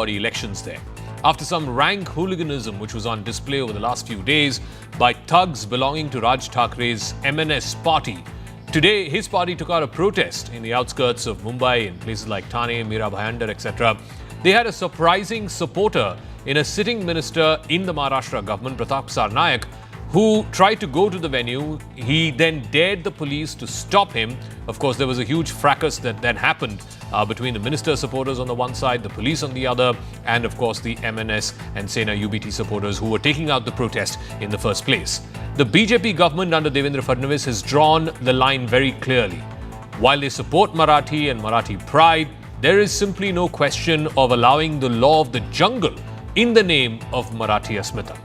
elections there. After some rank hooliganism which was on display over the last few days by thugs belonging to Raj Thakre's MNS party, today his party took out a protest in the outskirts of Mumbai in places like Thane, Mira Bhayandar, etc. They had a surprising supporter in a sitting minister in the Maharashtra government, Pratap Sarnaik, who tried to go to the venue. He then dared the police to stop him. Of course, there was a huge fracas that then happened between the minister supporters on the one side, the police on the other, and of course the MNS and Sena UBT supporters who were taking out the protest in the first place. The BJP government under Devendra Fadnavis has drawn the line very clearly. While they support Marathi and Marathi pride, there is simply no question of allowing the law of the jungle in the name of Marathi Asmita.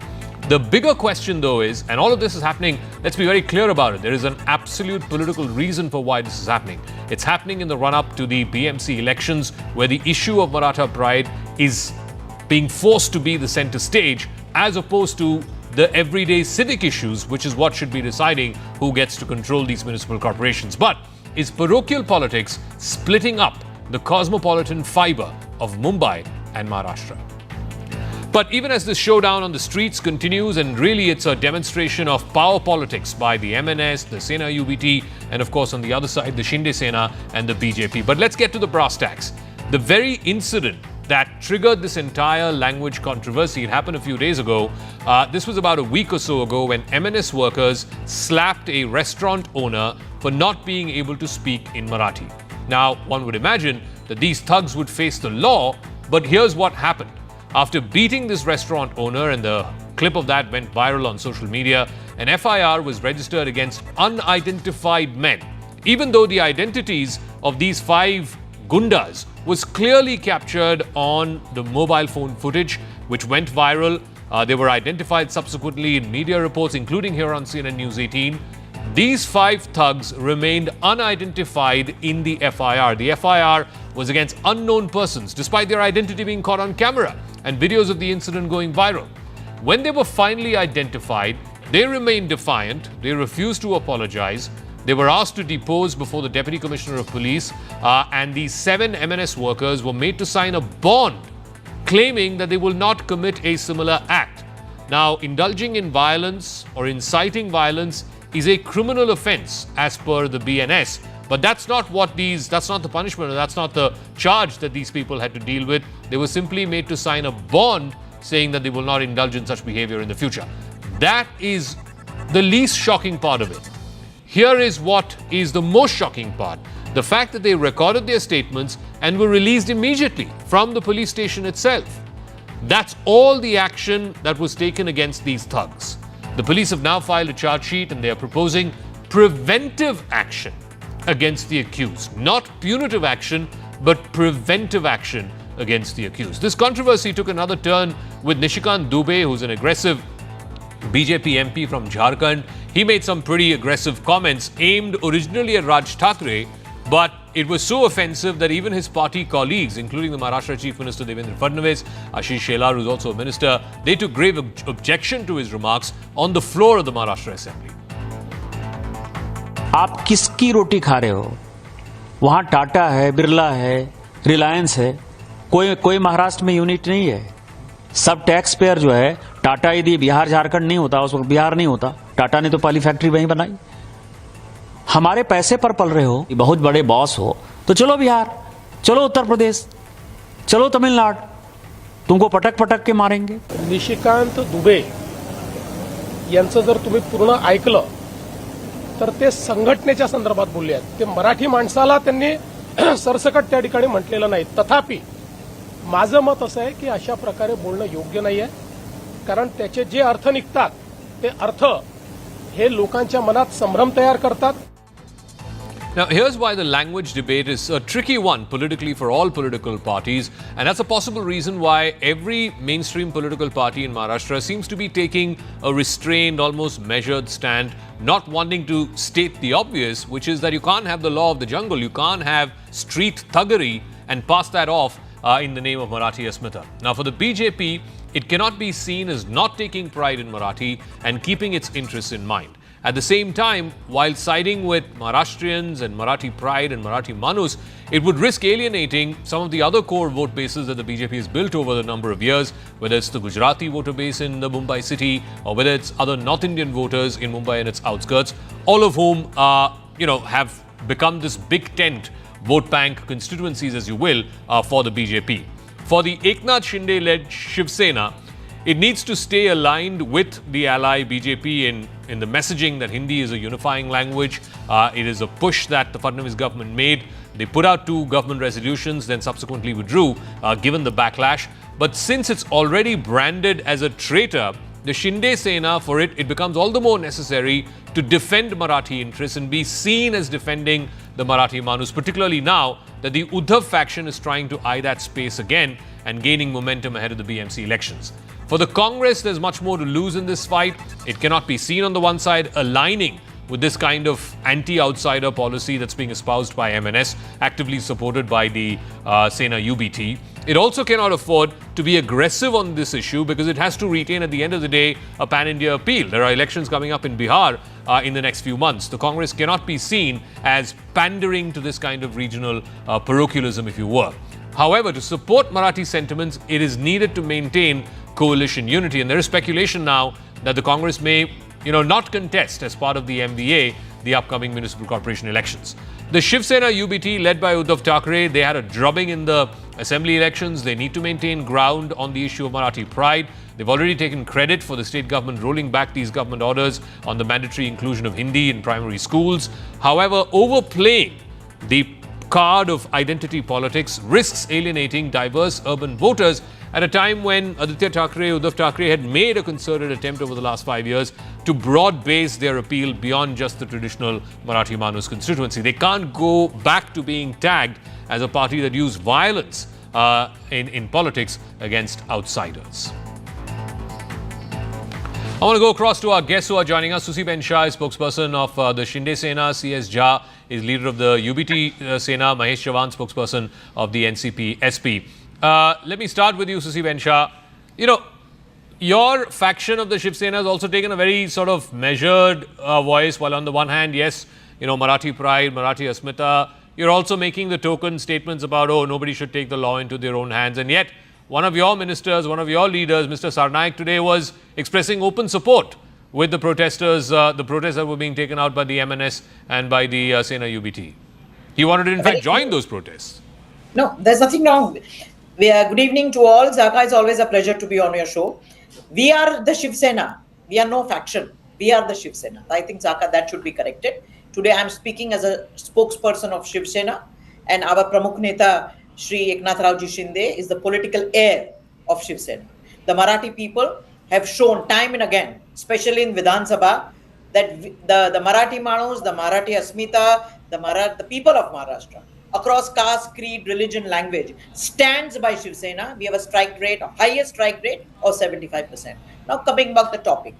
The bigger question, though, is, and all of this is happening, let's be very clear about it, there is an absolute political reason for why this is happening. It's happening in the run-up to the BMC elections, where the issue of Maratha pride is being forced to be the center stage, as opposed to the everyday civic issues, which is what should be deciding who gets to control these municipal corporations. But is parochial politics splitting up the cosmopolitan fibre of Mumbai and Maharashtra? But even as this showdown on the streets continues, and really it's a demonstration of power politics by the MNS, the Sena UBT, and of course on the other side, the Shinde Sena and the BJP. But let's get to the brass tacks. The very incident that triggered this entire language controversy, it happened a few days ago. This was about a week or so ago when MNS workers slapped a restaurant owner for not being able to speak in Marathi. Now, one would imagine that these thugs would face the law, but here's what happened. After beating this restaurant owner, and the clip of that went viral on social media, an FIR was registered against unidentified men, even though the identities of these 5 gundas was clearly captured on the mobile phone footage, which went viral. They were identified subsequently in media reports, including here on CNN News 18. These 5 thugs remained unidentified in the FIR. The FIR was against unknown persons, despite their identity being caught on camera and videos of the incident going viral. When they were finally identified, they remained defiant. They refused to apologize. They were asked to depose before the Deputy Commissioner of Police, and these 7 MNS workers were made to sign a bond claiming that they will not commit a similar act. Now, indulging in violence or inciting violence is a criminal offense as per the BNS. But that's not the punishment, or that's not the charge that these people had to deal with. They were simply made to sign a bond saying that they will not indulge in such behavior in the future. That is the least shocking part of it. Here is what is the most shocking part. The fact that they recorded their statements and were released immediately from the police station itself. That's all the action that was taken against these thugs. The police have now filed a charge sheet, and they are proposing preventive action against the accused. Not punitive action, but preventive action against the accused. This controversy took another turn with Nishikant Dubey, who's an aggressive BJP MP from Jharkhand. He made some pretty aggressive comments aimed originally at Raj Thakre, but it was so offensive that even his party colleagues, including the Maharashtra Chief Minister Devendra Fadnavis, Ashish Shelar, who's also a minister, they took grave objection to his remarks on the floor of the Maharashtra Assembly. आप किसकी रोटी खा रहे हो? वहां टाटा है, बिरला है, रिलायंस है, कोई महाराष्ट्र में यूनिट नहीं है. सब टैक्स पेयर जो है, टाटा यदि बिहार झारखंड नहीं होता, उस वक्त बिहार नहीं होता. टाटा ने तो पहली फैक्ट्री वहीं बनाई. हमारे पैसे पर पल रहे हो, बहुत बड़े बॉस हो, तो चलो बिहार, चलो उत्तर प्रदेश, चलो तमिलनाडु, तुमको पटक पटक के मारेंगे. निशिकांत दुबे यांचं जर तुम्ही पूर्ण ऐकलं तर ते संघटनेच्या संदर्भात बोलले आहेत. ते मराठी माणसाला त्यांनी सरसकट त्या ठिकाणी म्हटलेलं नाही. तथापि माझं मत असं आहे की अशा प्रकारे बोलणं योग्य नाही आहे, कारण त्याचे जे अर्थ निघतात ते अर्थ हे लोकांच्या मनात संभ्रम तयार करतात. Now, here's why the language debate is a tricky one politically for all political parties, and that's a possible reason why every mainstream political party in Maharashtra seems to be taking a restrained, almost measured stand, not wanting to state the obvious, which is that you can't have the law of the jungle, you can't have street thuggery and pass that off in the name of Marathi Asmita. Now, for the BJP, it cannot be seen as not taking pride in Marathi and keeping its interests in mind. At the same time, while siding with Maharashtrians and Marathi pride and Marathi Manus, it would risk alienating some of the other core vote bases that the BJP has built over the number of years, whether it's the Gujarati voter base in the Mumbai city or whether it's other North Indian voters in Mumbai and its outskirts, all of whom have become this big tent vote bank constituencies, as you will, for the BJP. For the Eknath Shinde-led Shiv Sena, it needs to stay aligned with the ally BJP in the messaging that Hindi is a unifying language. It is a push that the Fadnavis government made. They put out 2 government resolutions, then subsequently withdrew, given the backlash. But since it's already branded as a traitor, the Shinde Sena, for it becomes all the more necessary to defend Marathi interests and be seen as defending the Marathi Manus, particularly now that the Uddhav faction is trying to eye that space again and gaining momentum ahead of the BMC elections. For the Congress, there's much more to lose in this fight. It cannot be seen on the one side aligning with this kind of anti-outsider policy that's being espoused by MNS, actively supported by the Sena UBT. It also cannot afford to be aggressive on this issue because it has to retain, at the end of the day, a pan-India appeal. There are elections coming up in Bihar in the next few months. The Congress cannot be seen as pandering to this kind of regional parochialism, if you were. However, to support Marathi sentiments, it is needed to maintain coalition unity. And there is speculation now that the Congress may, not contest as part of the MVA the upcoming municipal corporation elections. The Shiv Sena UBT, led by Uddhav Thackeray, they had a drubbing in the assembly elections. They need to maintain ground on the issue of Marathi pride. They've already taken credit for the state government rolling back these government orders on the mandatory inclusion of Hindi in primary schools. However, overplaying the card of identity politics risks alienating diverse urban voters at a time when Aditya Thackeray, Uddhav Thackeray had made a concerted attempt over the last 5 years to broad base their appeal beyond just the traditional Marathi Manus constituency. They can't go back to being tagged as a party that used violence in politics against outsiders. I want to go across to our guests who are joining us. Susi Ben Shah is spokesperson of the Shinde Sena. C.S. Jha is leader of the UBT Sena. Mahesh Chavan, spokesperson of the NCP SP. Let me start with you, Susi Ben Shah. Your faction of the Shiv Sena has also taken a very sort of measured voice, while on the one hand, yes, Marathi pride, Marathi asmita. You're also making the token statements about, nobody should take the law into their own hands. And yet, one of your ministers, one of your leaders, Mr. Sarnaik, today was expressing open support with the protesters, the protests that were being taken out by the MNS and by the Sena UBT. He wanted to, in fact, join those protests. No, there's nothing wrong. Good evening to all. Zaka, it's always a pleasure to be on your show. We are the Shiv Sena. We are no faction. We are the Shiv Sena. I think, Zaka, that should be corrected. Today, I'm speaking as a spokesperson of Shiv Sena, and our Pramukh Neta, Shri Eknath Raoji Shinde, is the political heir of Shiv Sena. The Marathi people have shown time and again, especially in Vidhan Sabha, that the Marathi Manus, the Marathi Asmita, the people of Maharashtra, across caste, creed, religion, language, stands by Shiv Sena. We have a strike rate, a highest strike rate of 75%. Now, coming back to the topic.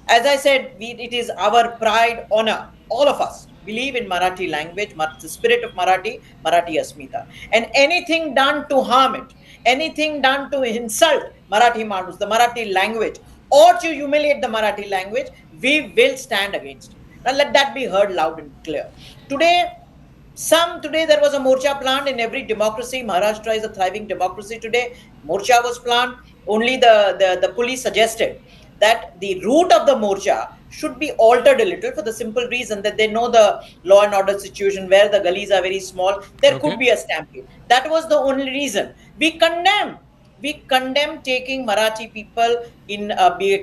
As I said, it is our pride, honor, all of us believe in Marathi language, the spirit of Marathi Asmita. And anything done to harm it, anything done to insult Marathi Manus, the Marathi language, or to humiliate the Marathi language, we will stand against it. Now let that be heard loud and clear. Today there was a morcha planned in every democracy. Maharashtra is a thriving democracy today. Morcha was planned. Only the police suggested that the route of the morcha should be altered a little for the simple reason that they know the law and order situation where the gullies are very small. There could be a stampede. That was the only reason. We condemn taking Marathi people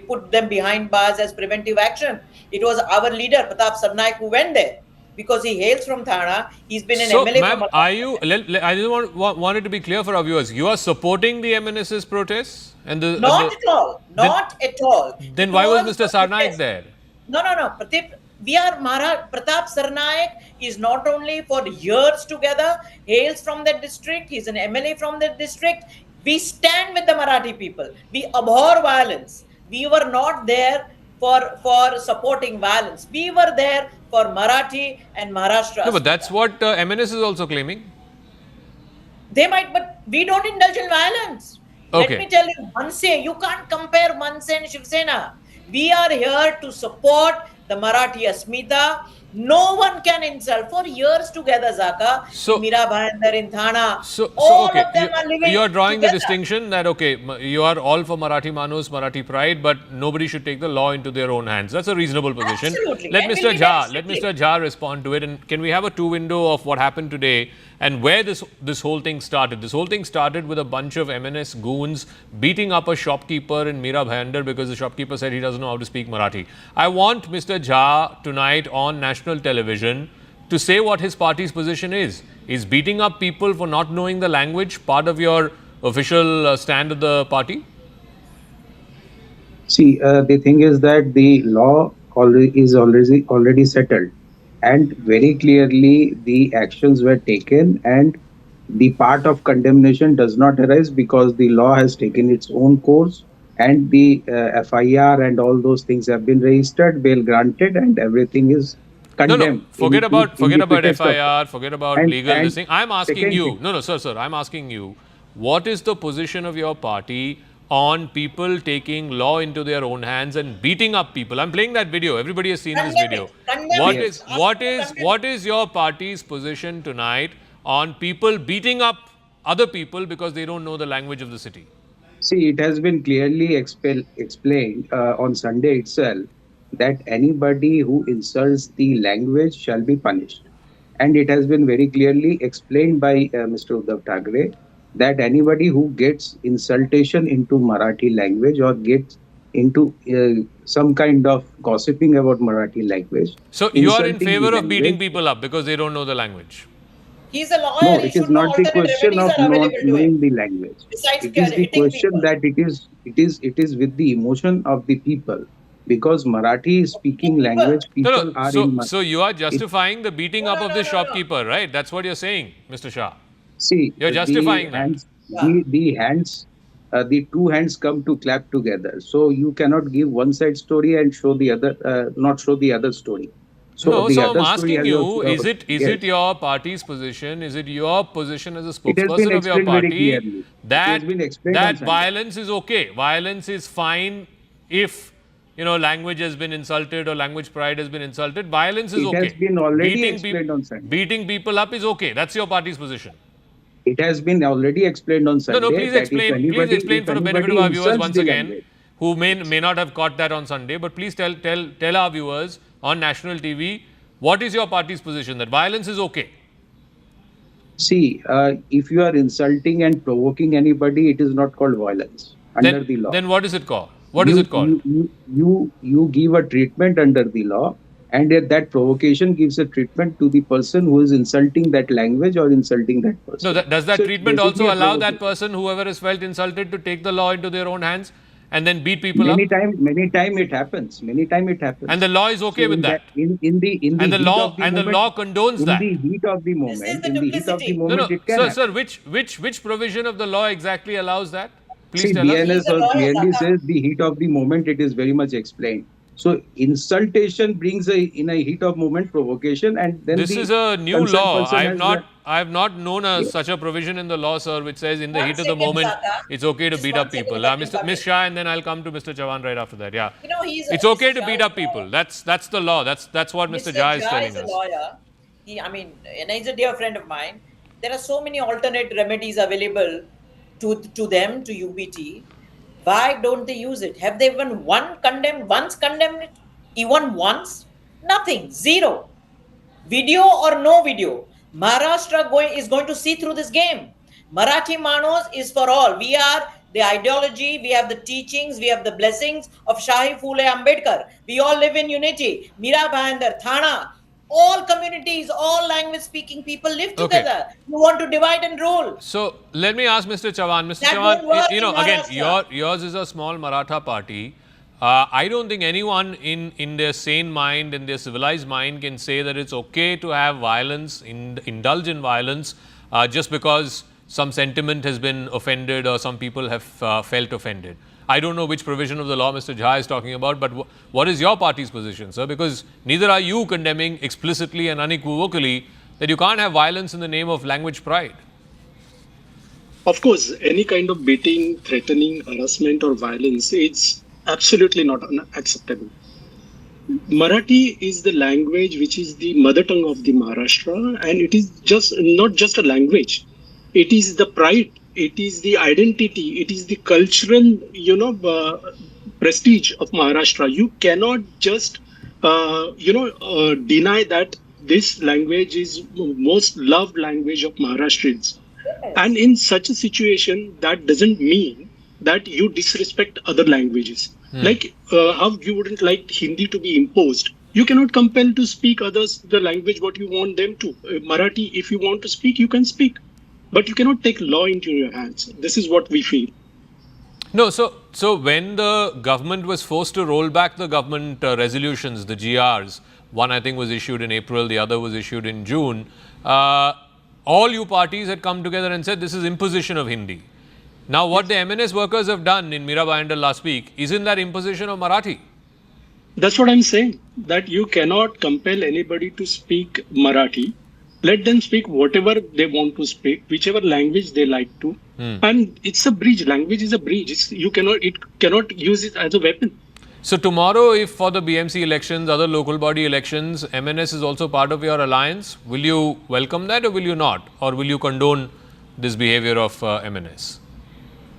put them behind bars as preventive action. It was our leader, Pratap Sarnaik, who went there because he hails from Thana. He's been an MLA. Ma'am, I just wanted to be clear for our viewers. You are supporting the MNS's protests? Not at all. Then why was Mr. Sarnaik there? No. Pratap Sarnaik is not only for years together, hails from that district. He's an MLA from that district. We stand with the Marathi people. We abhor violence. We were not there for supporting violence. We were there for Marathi and Maharashtra. No, but that's what MNS is also claiming. They might, but we don't indulge in violence. Okay. Let me tell you, Manse, you can't compare Manse and Shiv Sena. We are here to support the Marathi Asmita. No one can insult for years together, Zaka. So- Mira Bhayandar in Thana. So All okay, of them are living you are drawing the together. distinction that okay, you are all for Marathi Manus, Marathi pride, but nobody should take the law into their own hands. That's a reasonable position. Absolutely. Let And Mr. we'll be Jha, very let strictly. Mr. Jha respond to it. And can we have a two-window of what happened today and where this whole thing started? This whole thing started with a bunch of MNS goons beating up a shopkeeper in Mira Bhayandar because the shopkeeper said he doesn't know how to speak Marathi. I want Mr. Jha tonight on national television to say what his party's position is. Is beating up people for not knowing the language part of your official stand of the party? See, the thing is that the law already settled, and very clearly the actions were taken, and the part of condemnation does not arise because the law has taken its own course, and the FIR and all those things have been registered, bail granted, and everything is condemned. Forget about FIR, FIR, forget about And- legal and listing. I'm asking second you. thing- Sir, I'm asking you. What is the position of your party on people taking law into their own hands and beating up people? I'm playing that video. Everybody has seen this Condemn video. it. Condemn What it. is Ask what them to is condemn what is your party's position tonight on people beating up other people because they don't know the language of the city? See, it has been clearly explained on Sunday itself that anybody who insults the language shall be punished. And it has been very clearly explained by Mr. Uddhav Thackeray that anybody who gets insultation into Marathi language or gets into some kind of gossiping about Marathi language. So you are in insulting the favor of beating language- people up because they don't know the language? He's a lawyer. No, He it should is know not the alternate question remedies of are not available to knowing him. the language. Besides It is the hitting question people. that it is with the emotion of the people, because Marathi speaking People. language people No, are so, in. so you are justifying the beating No, up no, of no, this no, no. shopkeeper, right? That's what you're saying, Mr. Shah. See, You're justifying the that. hands, Yeah. the hands, the two hands come to clap together. So you cannot give one side story and show the other, not show the other story. So No, the so I'm other story asking has you, also- is it yes. your party's position? Is it your position as a It has been spokesperson of your explained very party clearly. It that has been explained on that Sunday. violence is okay? Violence is fine if language has been insulted or language pride has been insulted. Violence is It okay. has been already Beating explained on Sunday. beating people up is okay. That's your party's position. It has been already explained on Sunday. No, please that explain. if Please explain if for the benefit anybody of our viewers insults once the again, language- who may not have caught that on Sunday. But please tell our viewers on national TV, what is your party's position that violence is okay? See, if you are insulting and provoking anybody, it is not called violence under the law. Then what is it called? What is it called? You give a treatment under the law, and if that provocation gives a treatment to the person who is insulting that language or insulting that person. No, does that So it's treatment basically also a allow that provocation. person, whoever is felt insulted, to take the law into their own hands and then beat people Many up? time it happens. Many time it happens. And the law is okay So with in that. In the And the heat law of the and the moment, law condones in that. the heat of the is moment, the in the heat of the duplicity. moment, No, it can happen. sir, which provision of the law exactly allows that? Please See, tell us. BNS He's a lawyer, clearly Zaka. says the heat of the moment, it is very much explained. So insultation brings in a heat of moment provocation, and then This the is a new concerned law. person has I have not known such a provision in the law, sir, which says in the One heat of the second, moment Zaka. it's okay to Just beat one up second, people. let me Mr. come Miss in. Shah, and then I'll come to Mr. Chavan right after that. Yeah, He's okay Mr. to beat Jha up is a people. lawyer. That's the law. That's what Mr. Jha is telling is a us. lawyer. And he's a dear friend of mine. There are so many alternate remedies available to them, to UBT. Why don't they use it? Have they even once condemned it? Even once? Nothing. Zero. Video or no video. Maharashtra is going to see through this game. Marathi Manos is for all. We are the ideology, we have the teachings, we have the blessings of Shahi Phule Ambedkar. We all live in unity. Mira Bhayandar, Thana, all communities, all language speaking people live Okay. together. You want to divide and rule. So let me ask Mr. Chavan. Mr. That won't Chavan, work you in know, again, Maharashtra. yours is a small Maratha party. I don't think anyone in their sane mind, in their civilized mind, can say that it's okay to have violence, indulge in violence, just because some sentiment has been offended or some people have felt offended. I don't know which provision of the law Mr. Jha is talking about, but what is your party's position, sir? Because neither are you condemning explicitly and unequivocally that you can't have violence in the name of language pride. Of course, any kind of beating, threatening, harassment or violence is absolutely not acceptable. Marathi is the language which is the mother tongue of the Maharashtra, and it is just not just a language. It is the pride. It is the identity. It is the cultural, prestige of Maharashtra. You cannot just, deny that this language is most loved language of Maharashtrians. And in such a situation, that doesn't mean that you disrespect other languages. Like how you wouldn't like Hindi to be imposed. You cannot compel to speak others the language what you want them to. Marathi, if you want to speak, you can speak. But you cannot take law into your hands. This is what we feel. No, so when the government was forced to roll back the government resolutions, the GRs, one I think was issued in April, the other was issued in June, all you parties had come together and said this is imposition of Hindi. Now what the MNS workers have done in Mirabai last week, isn't that imposition of Marathi? That's what I'm saying, that you cannot compel anybody to speak Marathi. Let them speak whatever they want to speak, whichever language they like to. And it's a bridge. Language is a bridge. It cannot use it as a weapon. So tomorrow, if for the BMC elections, other local body elections, MNS is also part of your alliance, will you welcome that or will you not? Or will you condone this behavior of MNS?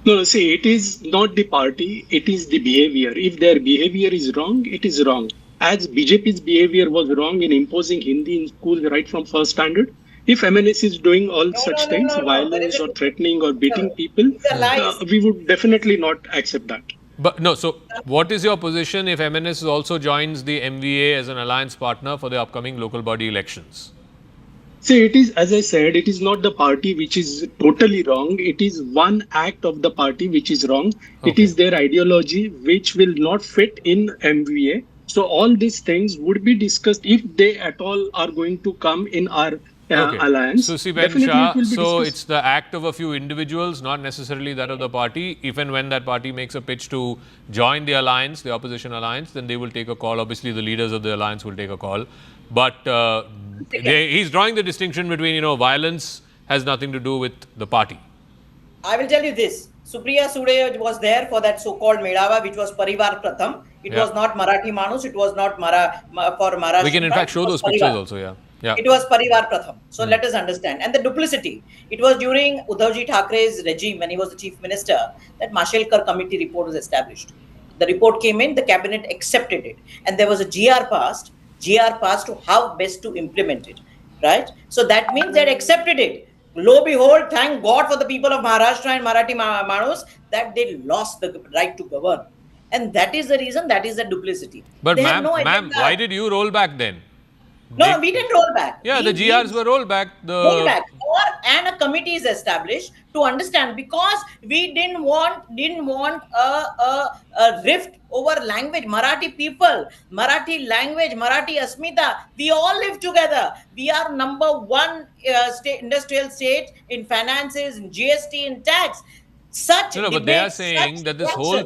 No, see, it is not the party, it is the behavior. If their behavior is wrong, it is wrong. As BJP's behavior was wrong in imposing Hindi in schools right from first standard, if MNS is doing all such things, violence or threatening or beating people, we would definitely not accept that. But no, so what is your position if MNS also joins the MVA as an alliance partner for the upcoming local body elections? See, it is, as I said, it is not the party which is totally wrong. It is one act of the party which is wrong. Okay. It is their ideology which will not fit in MVA. So all these things would be discussed if they at all are going to come in our alliance. So, so it's the act of a few individuals, not necessarily that of the party. If and when that party makes a pitch to join the alliance, the opposition alliance, then they will take a call. Obviously, the leaders of the alliance will take a call. But he's drawing the distinction between, violence has nothing to do with the party. I will tell you this. Supriya Sude was there for that so-called Medava, which was Parivar Pratham. It was not Marathi Manus. It was not for Maharashtra. We can in fact show those pictures also, yeah. It was Parivar Pratham. So let us understand. And the duplicity. It was during Uddhavji Thackeray's regime, when he was the chief minister, that Mashelkar committee report was established. The report came in, the cabinet accepted it. And there was a GR passed to how best to implement it. Right? So that means they accepted it. Lo behold, thank God for the people of Maharashtra and Marathi Manus that they lost the right to govern. And that is the reason, that is the duplicity. But ma'am, why did you roll back then? No, we didn't roll back. Yeah, the GRs were rolled back. And a committee is established to understand, because we didn't want a rift over language. Marathi people, Marathi language, Marathi Asmita, we all live together. We are number one industrial state in finances, in GST, in tax. But they are saying that this whole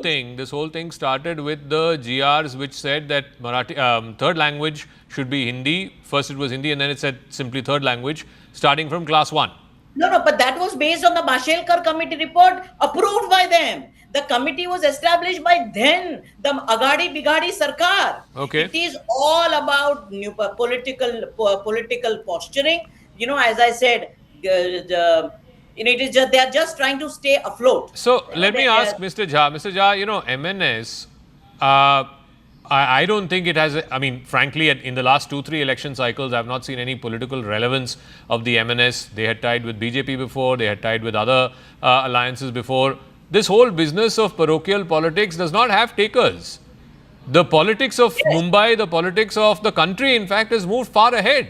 thing started with the GRs which said that Marathi third language should be Hindi. First it was Hindi and then it said simply third language starting from class 1. No, but that was based on the Mashelkar committee report approved by them. The committee was established by then, the Agadi Bigadi Sarkar. Okay. It is all about new political posturing. As I said, it is just, they are just trying to stay afloat. So let me ask Mr. Jha. Mr. Jha, MNS, I don't think it has, frankly, in the last 2-3 election cycles, I have not seen any political relevance of the MNS. They had tied with BJP before, they had tied with other alliances before. This whole business of parochial politics does not have takers. The politics of Mumbai, the politics of the country, in fact, has moved far ahead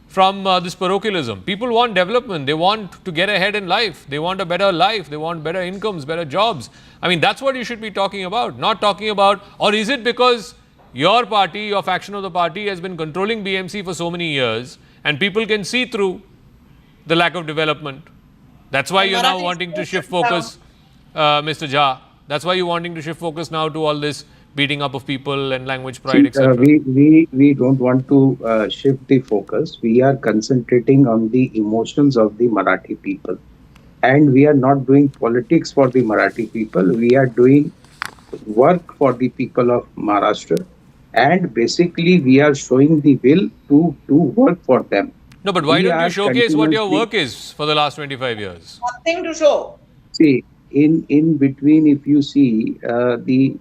from this parochialism. People want development. They want to get ahead in life. They want a better life. They want better incomes, better jobs. That's what you should be talking about, not talking about, or is it because your party, your faction of the party has been controlling BMC for so many years and people can see through the lack of development? That's why you're now wanting to shift focus, Mr. Jha. That's why you're wanting to shift focus now to all this beating up of people and language pride, etc. We don't want to shift the focus. We are concentrating on the emotions of the Marathi people. And we are not doing politics for the Marathi people. We are doing work for the people of Maharashtra. and basically we are showing the will to work for them. No, but why We don't you are showcase what your continuously, work is for the last 25 years? Nothing to show. see, in between, if you see the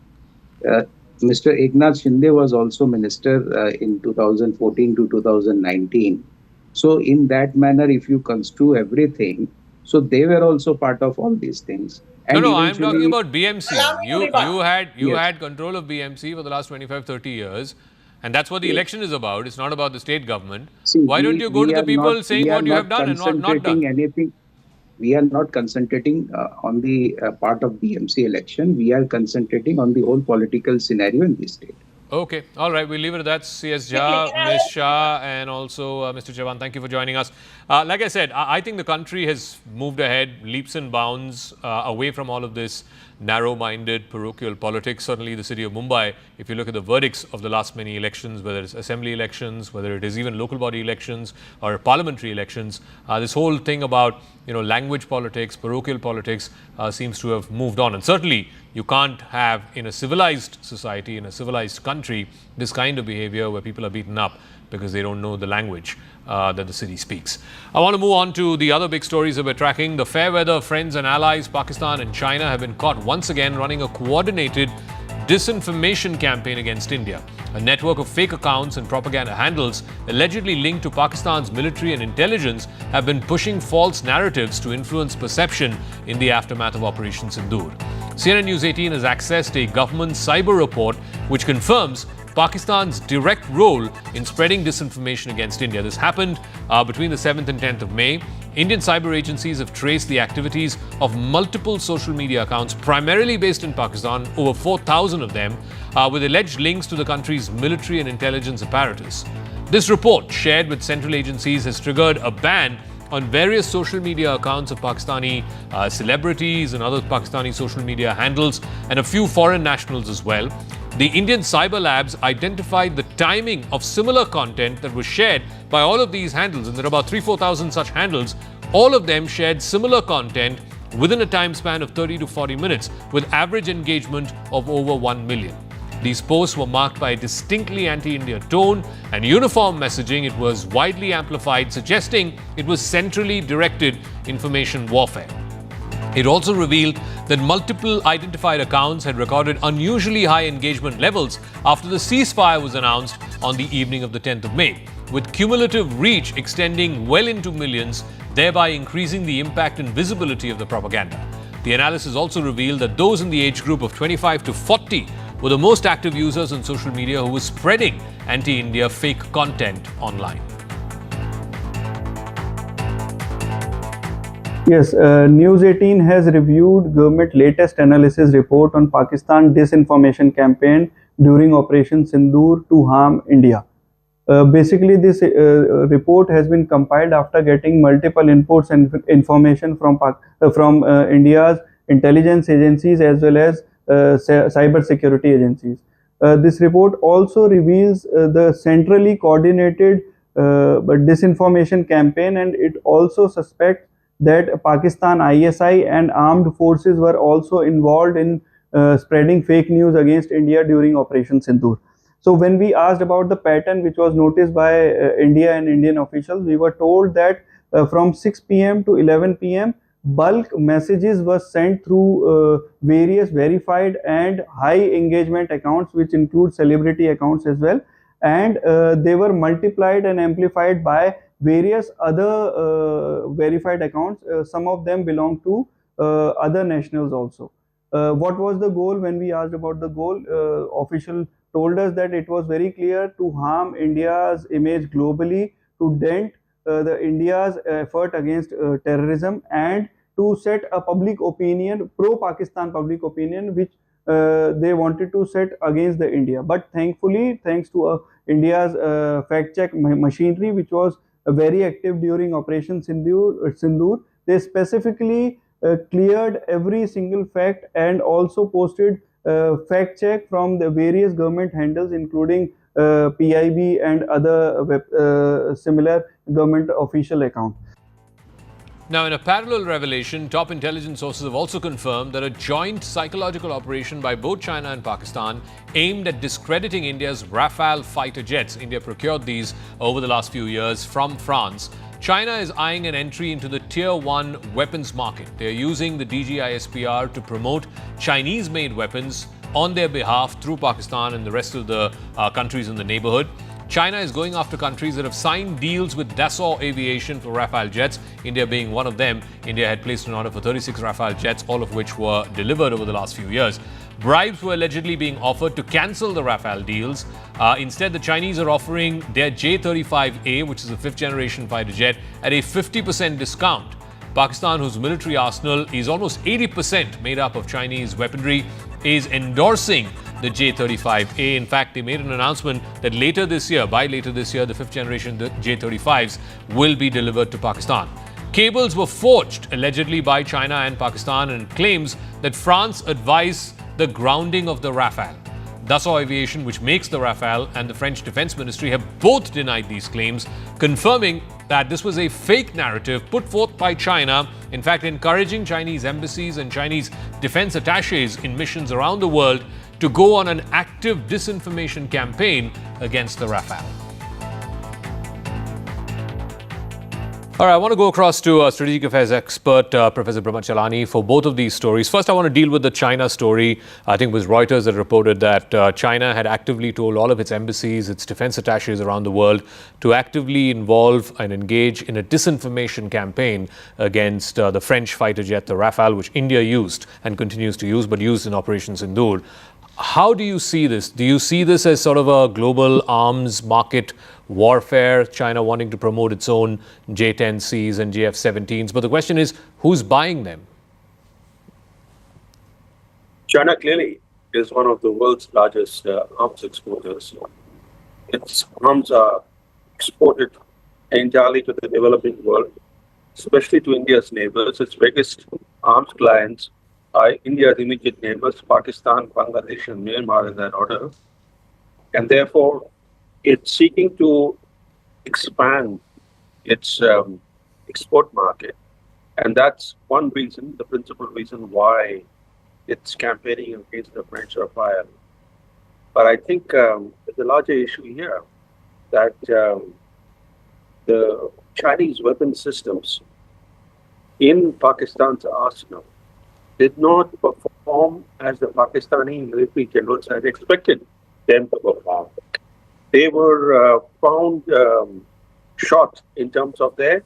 uh, Mr. Eknath Shinde was also minister in 2014 to 2019. So in that manner, if you construe everything, so they were also part of all these things. No, And no, I'm talking eventually, about BMC. Allow me to You yes, had control of BMC for the last 25, 30 years, and that's what the yes. election is about. It's not about the state government. See, Why don't you go to the people saying we are what you not have done and not done? concentrating anything. We are not concentrating on the part of BMC election. We are concentrating on the whole political scenario in the state. Okay, all right, we'll leave it at that. CS Quickly, Jha, can I Ms. ask? Shah, and also Mr. Chavan, thank you for joining us. Like I said, I think the country has moved ahead leaps and bounds away from all of this narrow-minded parochial politics. Certainly the city of Mumbai, if you look at the verdicts of the last many elections, whether it's assembly elections, whether it is even local body elections or parliamentary elections, this whole thing about language politics, parochial politics seems to have moved on. And certainly you can't have in a civilized society, in a civilized country, this kind of behavior where people are beaten up because they don't know the language that the city speaks. I want to move on to the other big stories that we're tracking. The fair weather friends and allies, Pakistan and China, have been caught once again running a coordinated disinformation campaign against India. A network of fake accounts and propaganda handles allegedly linked to Pakistan's military and intelligence have been pushing false narratives to influence perception in the aftermath of Operation Sindoor. CNN News 18 has accessed a government cyber report which confirms Pakistan's direct role in spreading disinformation against India. This happened between the 7th and 10th of May. Indian cyber agencies have traced the activities of multiple social media accounts, primarily based in Pakistan, over 4,000 of them, with alleged links to the country's military and intelligence apparatus. This report, shared with central agencies, has triggered a ban on various social media accounts of Pakistani celebrities and other Pakistani social media handles, and a few foreign nationals as well. The Indian cyber labs identified the timing of similar content that was shared by all of these handles, and there are about 3,000-4,000 such handles. All of them shared similar content within a time span of 30 to 40 minutes, with average engagement of over 1 million. These posts were marked by a distinctly anti-India tone and uniform messaging. It was widely amplified, suggesting it was centrally directed information warfare. It also revealed that multiple identified accounts had recorded unusually high engagement levels after the ceasefire was announced on the evening of the 10th of May, with cumulative reach extending well into millions, thereby increasing the impact and visibility of the propaganda. The analysis also revealed that those in the age group of 25 to 40 were the most active users on social media who were spreading anti-India fake content online. Yes, News 18 has reviewed government latest analysis report on Pakistan disinformation campaign during Operation Sindoor to harm India. Basically, this report has been compiled after getting multiple inputs and information from India's intelligence agencies as well as cyber security agencies. This report also reveals the centrally coordinated disinformation campaign, and it also suspects that Pakistan ISI and armed forces were also involved in spreading fake news against India during Operation Sindoor. So when we asked about the pattern which was noticed by India and Indian officials, we were told that from 6 p.m. to 11 p.m. bulk messages were sent through various verified and high engagement accounts, which include celebrity accounts as well, and they were multiplied and amplified by various other verified accounts. Some of them belong to other nationals also. What was the goal? When we asked about the goal, official told us that it was very clear to harm India's image globally, to dent the India's effort against terrorism, and to set a public opinion, pro-Pakistan public opinion, which they wanted to set against the India. But thankfully, thanks to India's fact-check machinery, which was very active during Operation Sindoor, they specifically cleared every single fact and also posted fact check from the various government handles, including PIB and other similar government official accounts. Now, in a parallel revelation, top intelligence sources have also confirmed that a joint psychological operation by both China and Pakistan aimed at discrediting India's Rafale fighter jets. India procured these over the last few years from France. China is eyeing an entry into the Tier 1 weapons market. They are using the DGISPR to promote Chinese-made weapons on their behalf through Pakistan and the rest of the countries in the neighborhood. China is going after countries that have signed deals with Dassault Aviation for Rafale jets, India being one of them. India had placed an order for 36 Rafale jets, all of which were delivered over the last few years. Bribes were allegedly being offered to cancel the Rafale deals. Instead, the Chinese are offering their J-35A, which is a fifth-generation fighter jet, at a 50% discount. Pakistan, whose military arsenal is almost 80% made up of Chinese weaponry, is endorsing the J-35A. In fact, they made an announcement that by later this year, the fifth-generation J-35s will be delivered to Pakistan. Cables were forged, allegedly, by China and Pakistan, and claims that France advised the grounding of the Rafale. Dassault Aviation, which makes the Rafale, and the French Defense Ministry have both denied these claims, confirming that this was a fake narrative put forth by China, in fact encouraging Chinese embassies and Chinese defense attaches in missions around the world to go on an active disinformation campaign against the Rafale. All right, I want to go across to strategic affairs expert Professor Brahmachalani for both of these stories. First, I want to deal with the China story. I think it was Reuters that reported that China had actively told all of its embassies, its defense attaches around the world to actively involve and engage in a disinformation campaign against the French fighter jet, the Rafale, which India used and continues to use, but used in Operation Sindoor. How do you see this? Do you see this as sort of a global arms market warfare, China wanting to promote its own J-10Cs and JF-17s? But the question is, who's buying them? China clearly is one of the world's largest arms exporters. Its arms are exported entirely to the developing world, especially to India's neighbours. Its biggest arms clients are India's immediate neighbours, Pakistan, Bangladesh, and Myanmar in that order. And therefore, it's seeking to expand its export market. And that's one reason, the principal reason why it's campaigning against the French Rafale. But I think there's a larger issue here that the Chinese weapon systems in Pakistan's arsenal did not perform as the Pakistani military generals had expected them to perform. They were found short in terms of their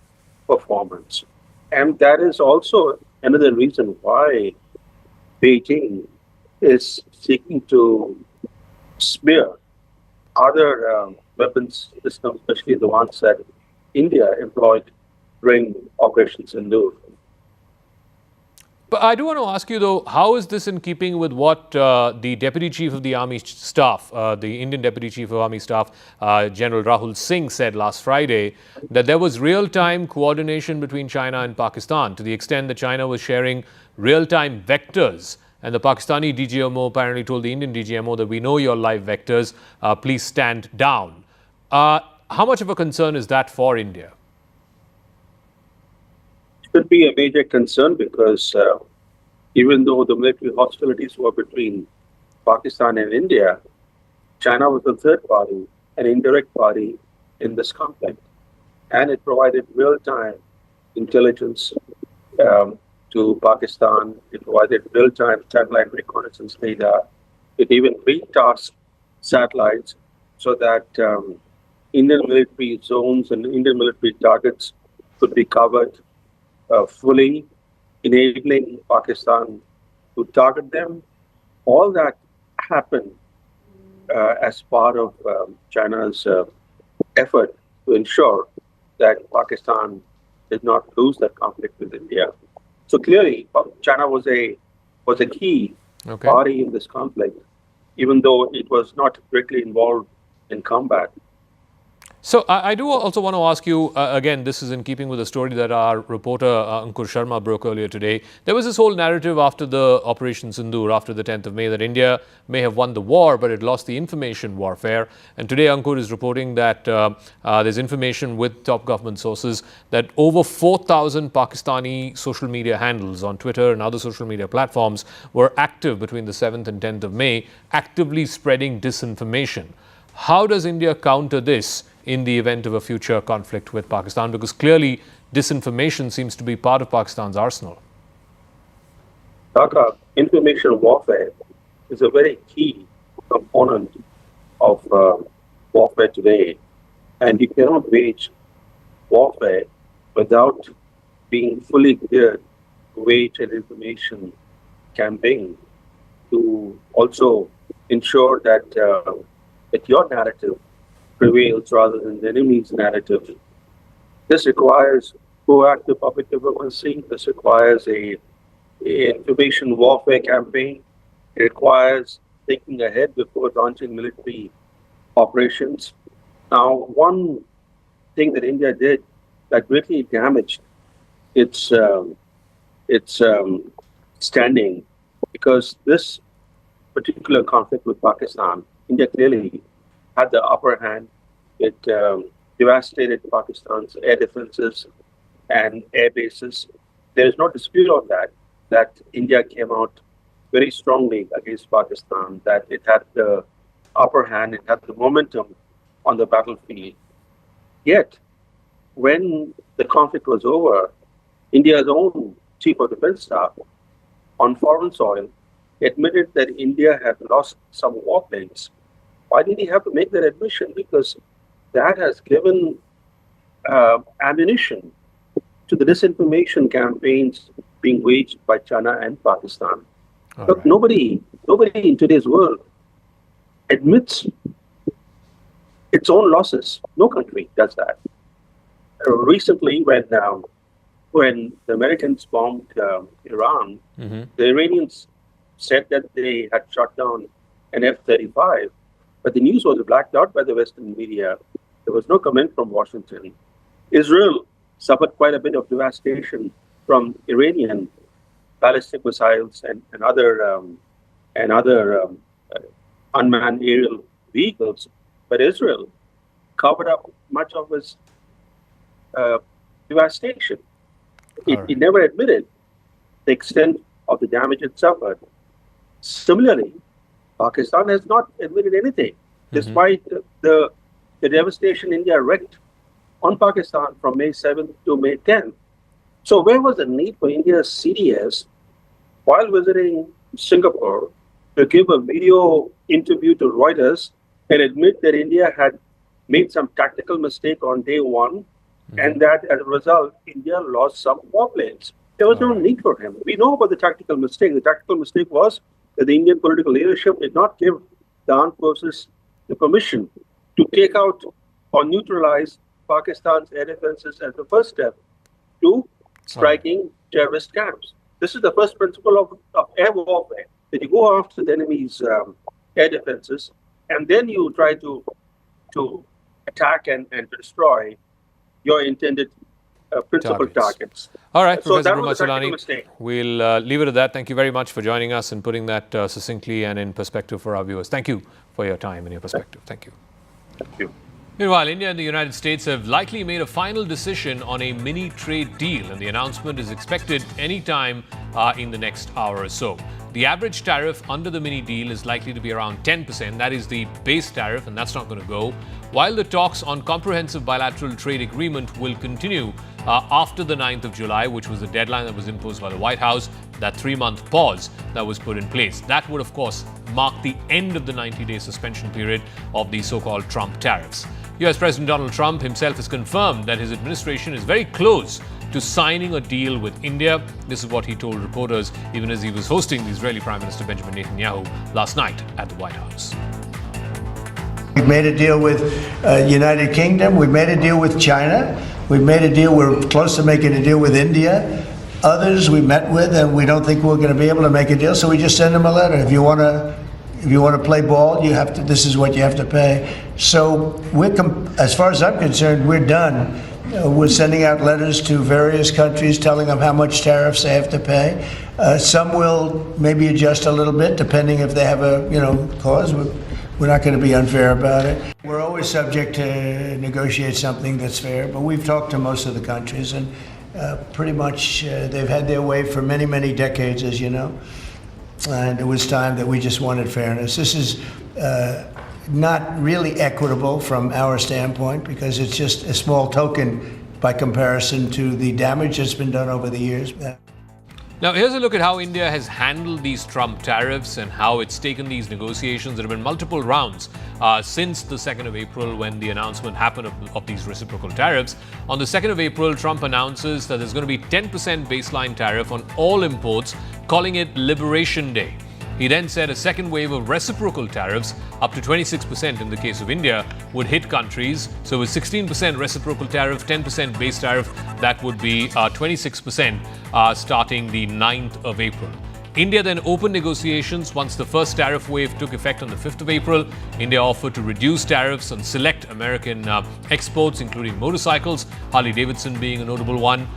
performance. And that is also another reason why Beijing is seeking to smear other weapons systems, especially the ones that India employed during Operation Sindoor. But I do want to ask you, though, how is this in keeping with what the Deputy Chief of the Army Staff, the Indian Deputy Chief of Army Staff, General Rahul Singh, said last Friday, that there was real-time coordination between China and Pakistan, to the extent that China was sharing real-time vectors. And the Pakistani DGMO apparently told the Indian DGMO that we know your live vectors, please stand down. How much of a concern is that for India? Could be a major concern because even though the military hostilities were between Pakistan and India, China was a third party, an indirect party in this conflict. And it provided real-time intelligence to Pakistan. It provided real-time satellite reconnaissance data. It even retasked satellites so that Indian military zones and Indian military targets could be covered fully, enabling Pakistan to target them. All that happened as part of China's effort to ensure that Pakistan did not lose that conflict with India. So clearly, China was a key party in this conflict, even though it was not directly involved in combat. So I do also want to ask you, again, this is in keeping with the story that our reporter Ankur Sharma broke earlier today. There was this whole narrative after the Operation Sindoor, after the 10th of May, that India may have won the war, but it lost the information warfare. And today Ankur is reporting that there's information with top government sources that over 4,000 Pakistani social media handles on Twitter and other social media platforms were active between the 7th and 10th of May, actively spreading disinformation. How does India counter this in the event of a future conflict with Pakistan? Because clearly disinformation seems to be part of Pakistan's arsenal. Dhaka, information warfare is a very key component of warfare today. And you cannot wage warfare without being fully geared to wage an information campaign to also ensure that that your narrative prevails rather than the enemy's narrative. This requires proactive public diplomacy. This requires a information warfare campaign. It requires thinking ahead before launching military operations. Now, one thing that India did that greatly damaged its standing, because this particular conflict with Pakistan, India clearly had the upper hand. It devastated Pakistan's air defenses and air bases. There is no dispute on that India came out very strongly against Pakistan, that it had the upper hand, it had the momentum on the battlefield. Yet, when the conflict was over, India's own chief of defense staff on foreign soil admitted that India had lost some warplanes. Why did he have to make that admission? Because that has given ammunition to the disinformation campaigns being waged by China and Pakistan. Look, right. Nobody in today's world admits its own losses. No country does that. Recently, when the Americans bombed Iran, the Iranians said that they had shot down an F-35, but the news was blacked out by the Western media. There was no comment from Washington. Israel suffered quite a bit of devastation from Iranian ballistic missiles and other unmanned aerial vehicles, but Israel covered up much of its devastation. It never admitted the extent of the damage it suffered. Similarly, Pakistan has not admitted anything, despite the devastation India wreaked on Pakistan from May 7th to May 10th. So where was the need for India's CDS, while visiting Singapore, to give a video interview to Reuters and admit that India had made some tactical mistake on day one, and that as a result, India lost some warplanes? There was no need for him. We know about the tactical mistake. The tactical mistake was that the Indian political leadership did not give the armed forces the permission to take out or neutralize Pakistan's air defenses as the first step to striking terrorist camps. This is the first principle of air warfare, that you go after the enemy's air defenses, and then you try to attack and destroy your intended principal targets. All right, so Professor Brahmacharlani, we'll leave it at that. Thank you very much for joining us and putting that succinctly and in perspective for our viewers. Thank you for your time and your perspective. Thank you. Thank you. Meanwhile, India and the United States have likely made a final decision on a mini trade deal, and the announcement is expected anytime in the next hour or so. The average tariff under the mini deal is likely to be around 10%. That is the base tariff, and that's not going to go. While the talks on comprehensive bilateral trade agreement will continue after the 9th of July, which was the deadline that was imposed by the White House, that 3-month pause that was put in place. That would, of course, mark the end of the 90-day suspension period of the so-called Trump tariffs. US President Donald Trump himself has confirmed that his administration is very close to signing a deal with India. This is what he told reporters even as he was hosting the Israeli Prime Minister Benjamin Netanyahu last night at the White House. We've made a deal with United Kingdom. We've made a deal with China. We've made a deal. We're close to making a deal with India. Others we met with, and we don't think we're going to be able to make a deal, so we just send them a letter. If you want to if you want to play ball, you have to. This is what you have to pay. So as far as I'm concerned, we're done. We're sending out letters to various countries telling them how much tariffs they have to pay. Some will maybe adjust a little bit depending if they have a cause. We're not going to be unfair about it. We're always subject to negotiate something that's fair, but we've talked to most of the countries, and pretty much they've had their way for many, many decades, as you know. And it was time that we just wanted fairness. This is not really equitable from our standpoint because it's just a small token by comparison to the damage that's been done over the years. Now, here's a look at how India has handled these Trump tariffs and how it's taken these negotiations. There have been multiple rounds since the 2nd of April when the announcement happened of these reciprocal tariffs. On the 2nd of April, Trump announces that there's going to be 10% baseline tariff on all imports, calling it Liberation Day. He then said a second wave of reciprocal tariffs, up to 26% in the case of India, would hit countries. So with 16% reciprocal tariff, 10% base tariff, that would be 26% starting the 9th of April. India then opened negotiations once the first tariff wave took effect on the 5th of April. India offered to reduce tariffs on select American exports, including motorcycles, Harley-Davidson being a notable one,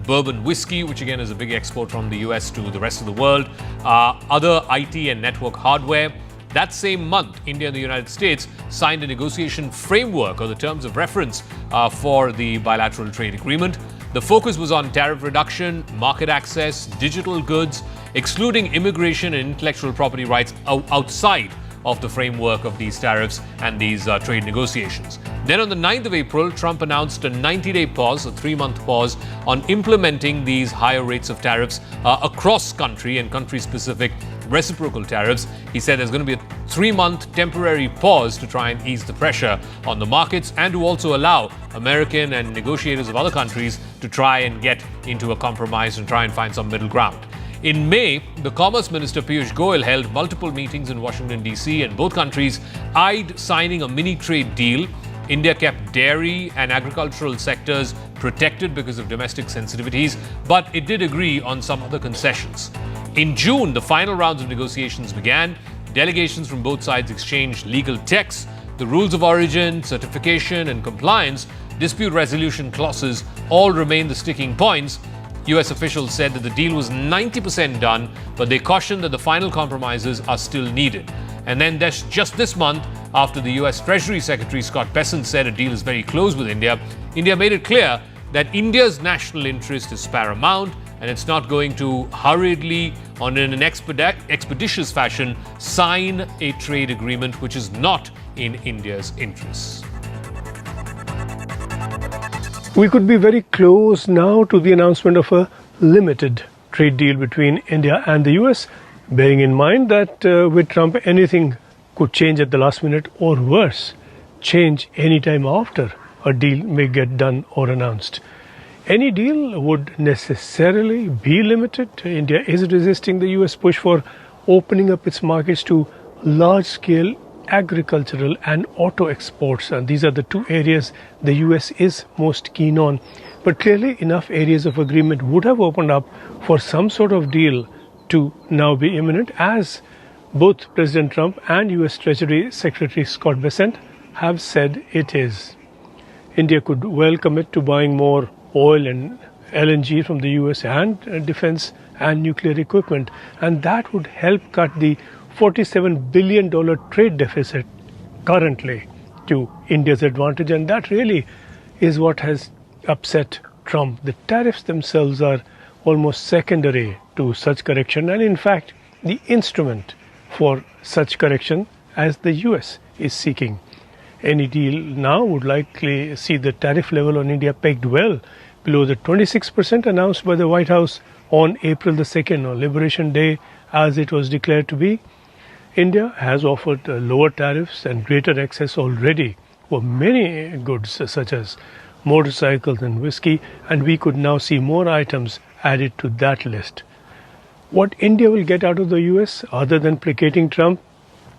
bourbon whiskey, which again is a big export from the US to the rest of the world, other IT and network hardware. That same month, India and the United States signed a negotiation framework or the terms of reference for the Bilateral Trade Agreement. The focus was on tariff reduction, market access, digital goods, excluding immigration and intellectual property rights outside of the framework of these tariffs and these trade negotiations. Then on the 9th of April, Trump announced a 90-day pause, a 3-month pause, on implementing these higher rates of tariffs across country and country-specific reciprocal tariffs. He said there's going to be a 3-month temporary pause to try and ease the pressure on the markets and to also allow American and negotiators of other countries to try and get into a compromise and try and find some middle ground. In May, the Commerce Minister Piyush Goyal held multiple meetings in Washington, D.C., and both countries eyed signing a mini-trade deal. India kept dairy and agricultural sectors protected because of domestic sensitivities, but it did agree on some other concessions. In June, the final rounds of negotiations began. Delegations from both sides exchanged legal texts. The rules of origin, certification, and compliance, dispute resolution clauses all remain the sticking points. US officials said that the deal was 90% done, but they cautioned that the final compromises are still needed. And then just this month, after the US Treasury Secretary Scott Bessent said a deal is very close with India, India made it clear that India's national interest is paramount and it's not going to hurriedly, in an expeditious fashion, sign a trade agreement which is not in India's interests. We could be very close now to the announcement of a limited trade deal between India and the US, bearing in mind that with Trump anything could change at the last minute or worse, change any time after a deal may get done or announced. Any deal would necessarily be limited. India is resisting the US push for opening up its markets to large-scale agricultural and auto exports, and these are the two areas the US is most keen on. But clearly enough areas of agreement would have opened up for some sort of deal to now be imminent, as both President Trump and US Treasury Secretary Scott Bessent have said it is. India could well commit to buying more oil and LNG from the US and defense and nuclear equipment, and that would help cut the $47 billion trade deficit currently to India's advantage, and that really is what has upset Trump. The tariffs themselves are almost secondary to such correction, and in fact the instrument for such correction as the US is seeking. Any deal now would likely see the tariff level on India pegged well below the 26% announced by the White House on April the 2nd, or Liberation Day as it was declared to be. India has offered lower tariffs and greater access already for many goods such as motorcycles and whiskey, and we could now see more items added to that list. What India will get out of the US, other than placating Trump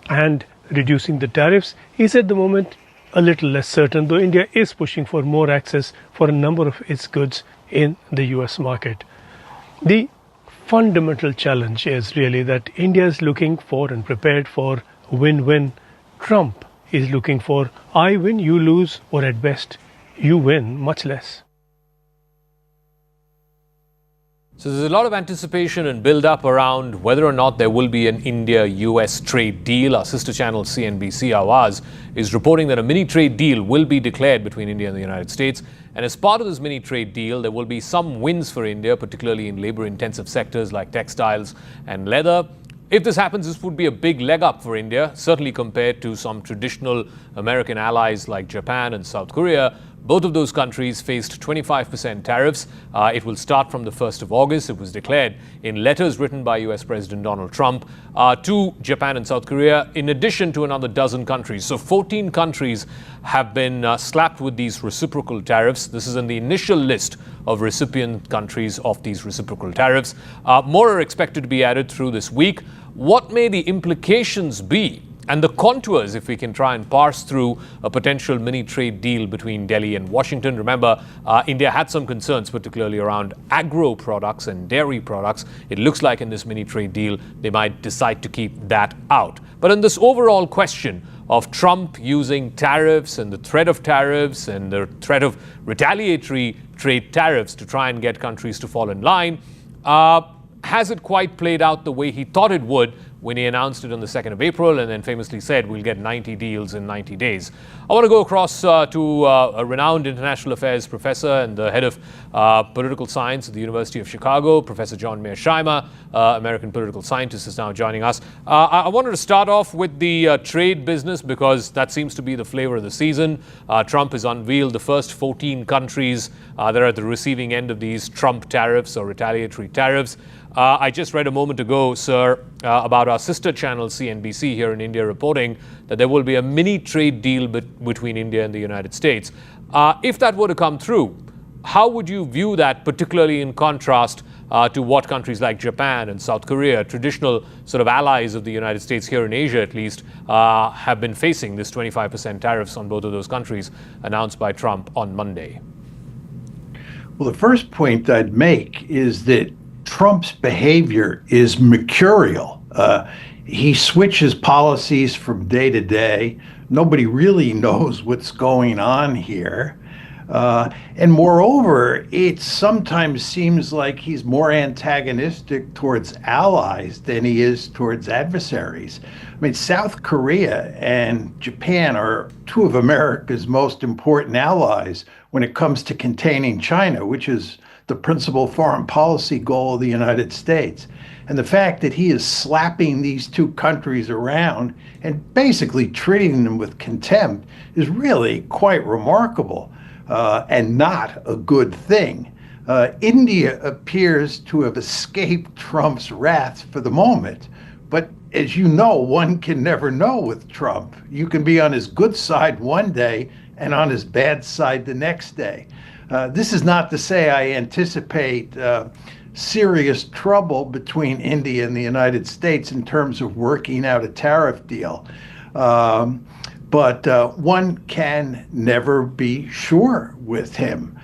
and reducing the tariffs, is at the moment a little less certain, though India is pushing for more access for a number of its goods in the US market. The fundamental challenge is really that India is looking for and prepared for win-win. Trump is looking for I win, you lose, or at best, you win much less. So there's a lot of anticipation and build-up around whether or not there will be an India-US trade deal. Our sister channel CNBC Awaaz is reporting that a mini trade deal will be declared between India and the United States. And as part of this mini trade deal, there will be some wins for India, particularly in labor-intensive sectors like textiles and leather. If this happens, this would be a big leg up for India, certainly compared to some traditional American allies like Japan and South Korea. Both of those countries faced 25% tariffs. It will start from the 1st of August. It was declared in letters written by US President Donald Trump to Japan and South Korea, in addition to another dozen countries. So 14 countries have been slapped with these reciprocal tariffs. This is in the initial list of recipient countries of these reciprocal tariffs. More are expected to be added through this week. What may the implications be? And the contours, if we can try and parse through a potential mini trade deal between Delhi and Washington. Remember, India had some concerns, particularly around agro products and dairy products. It looks like in this mini trade deal, they might decide to keep that out. But in this overall question of Trump using tariffs and the threat of tariffs and the threat of retaliatory trade tariffs to try and get countries to fall in line, has it quite played out the way he thought it would when he announced it on the 2nd of April and then famously said we'll get 90 deals in 90 days. I want to go across to a renowned international affairs professor and the head of political science at the University of Chicago, Professor John Mearsheimer, American political scientist, is now joining us. I wanted to start off with the trade business because that seems to be the flavor of the season. Trump has unveiled the first 14 countries that are at the receiving end of these Trump tariffs or retaliatory tariffs. I just read a moment ago, sir, about our sister channel CNBC here in India reporting that there will be a mini trade deal between India and the United States. If that were to come through, how would you view that, particularly in contrast to what countries like Japan and South Korea, traditional sort of allies of the United States here in Asia at least, have been facing this 25% tariffs on both of those countries announced by Trump on Monday? Well, the first point I'd make is that Trump's behavior is mercurial. He switches policies from day to day. Nobody really knows what's going on here. And moreover, it sometimes seems like he's more antagonistic towards allies than he is towards adversaries. I mean, South Korea and Japan are two of America's most important allies when it comes to containing China, which is the principal foreign policy goal of the United States. And the fact that he is slapping these two countries around and basically treating them with contempt is really quite remarkable and not a good thing. India appears to have escaped Trump's wrath for the moment. But as you know, one can never know with Trump. You can be on his good side one day and on his bad side the next day. This is not to say I anticipate serious trouble between India and the United States in terms of working out a tariff deal. But one can never be sure with him.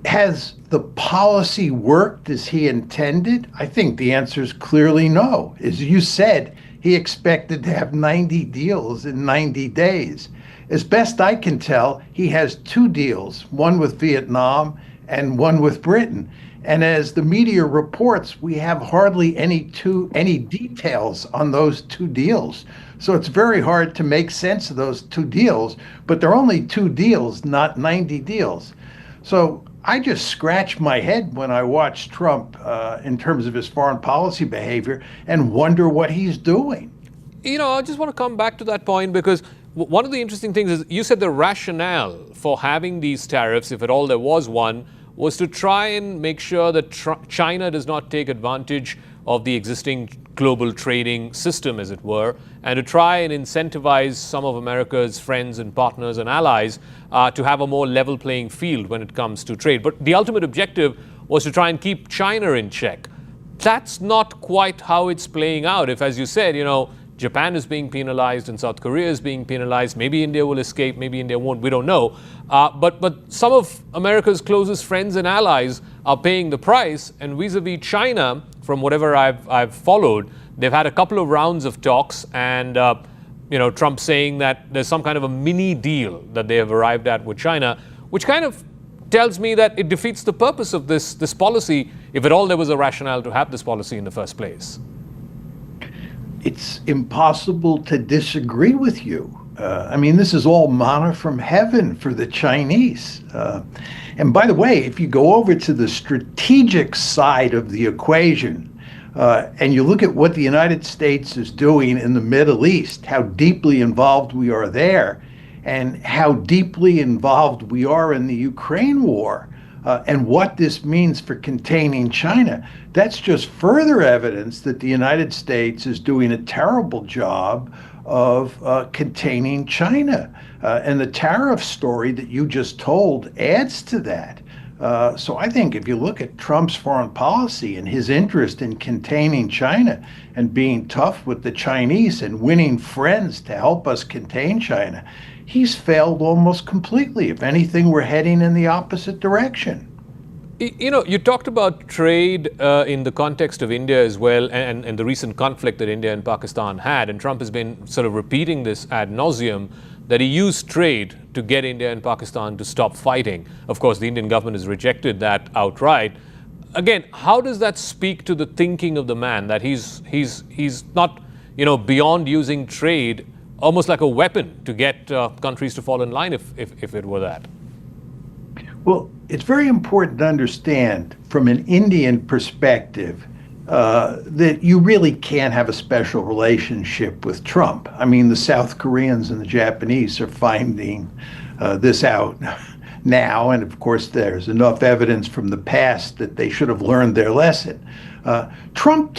Has the policy worked as he intended? I think the answer is clearly no. As you said, he expected to have 90 deals in 90 days. As best I can tell, he has two deals, one with Vietnam and one with Britain. And as the media reports, we have hardly any details on those two deals. So it's very hard to make sense of those two deals, but they're only two deals, not 90 deals. So I just scratch my head when I watch Trump in terms of his foreign policy behavior and wonder what he's doing. You know, I just want to come back to that point because one of the interesting things is you said the rationale for having these tariffs, if at all there was one, was to try and make sure that China does not take advantage of the existing global trading system, as it were, and to try and incentivize some of America's friends and partners and allies to have a more level playing field when it comes to trade. But the ultimate objective was to try and keep China in check. That's not quite how it's playing out. If, as you said, you know, Japan is being penalized and South Korea is being penalized. Maybe India will escape, maybe India won't, we don't know. But some of America's closest friends and allies are paying the price, and vis-a-vis China, from whatever I've followed, they've had a couple of rounds of talks, and Trump saying that there's some kind of a mini deal that they have arrived at with China, which kind of tells me that it defeats the purpose of this policy, if at all there was a rationale to have this policy in the first place. It's impossible to disagree with you. I mean, this is all manna from heaven for the Chinese. And by the way, if you go over to the strategic side of the equation, and you look at what the United States is doing in the Middle East, how deeply involved we are there, and how deeply involved we are in the Ukraine war, and what this means for containing China, that's just further evidence that the United States is doing a terrible job of containing China. And the tariff story that you just told adds to that. So I think if you look at Trump's foreign policy and his interest in containing China and being tough with the Chinese and winning friends to help us contain China, he's failed almost completely. If anything, we're heading in the opposite direction. You talked about trade in the context of India as well, and the recent conflict that India and Pakistan had, and Trump has been sort of repeating this ad nauseum, that he used trade to get India and Pakistan to stop fighting. Of course, the Indian government has rejected that outright. Again, how does that speak to the thinking of the man, that he's not, beyond using trade almost like a weapon to get countries to fall in line if it were that? Well, it's very important to understand from an Indian perspective that you really can't have a special relationship with Trump. I mean, the South Koreans and the Japanese are finding this out now, and of course there's enough evidence from the past that they should have learned their lesson. Trump